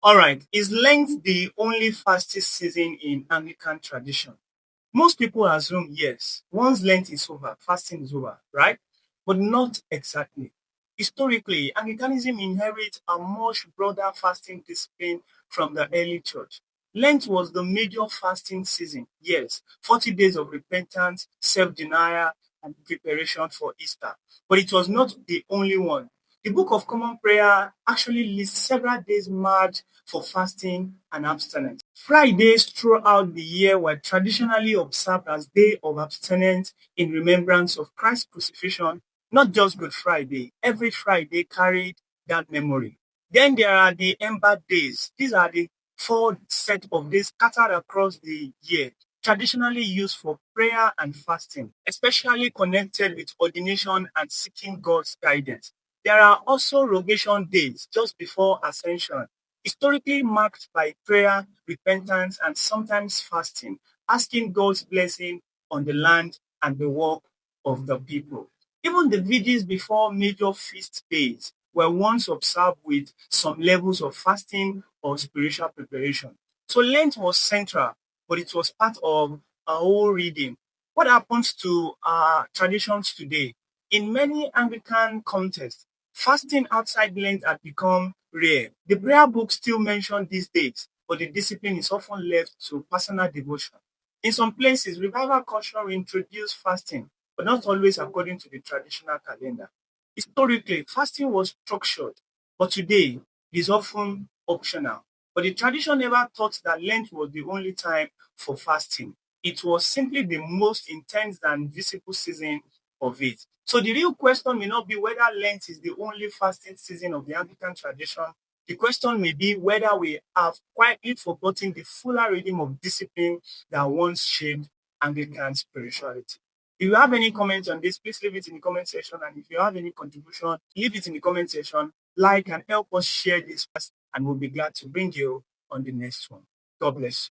All right, is Lent the only fasting season in Anglican tradition? Most people assume yes. Once Lent is over, fasting is over, right? But not exactly. Historically, Anglicanism inherits a much broader fasting discipline from the early church. Lent was the major fasting season, yes, 40 days of repentance, self denial, and preparation for Easter. But it was not the only one. The Book of Common Prayer actually lists several days marked for fasting and abstinence. Fridays throughout the year were traditionally observed as day of abstinence in remembrance of Christ's crucifixion, not just Good Friday. Every Friday carried that memory. Then there are the Ember days. These are the four set of days scattered across the year, traditionally used for prayer and fasting, especially connected with ordination and seeking God's guidance. There are also rogation days just before ascension, historically marked by prayer, repentance, and sometimes fasting, asking God's blessing on the land and the work of the people. Even the vigils before major feast days were once observed with some levels of fasting or spiritual preparation. So Lent was central, but it was part of our whole reading. What happens to our traditions today? In many Anglican contexts, fasting outside Lent had become rare. The prayer book still mention these dates, but the discipline is often left to personal devotion. In some places, revival culture introduced fasting, but not always according to the traditional calendar. Historically, fasting was structured, but today it is often optional. But the tradition never taught that Lent was the only time for fasting. It was simply the most intense and visible season of it. So the real question may not be whether Lent is the only fasting season of the Anglican tradition. The question may be whether we have quietly forgotten the fuller rhythm of discipline that once shaped Anglican spirituality. If you have any comments on this, please leave it in the comment section. And if you have any contribution, leave it in the comment section. Like and help us share this, and we'll be glad to bring you on the next one. God bless.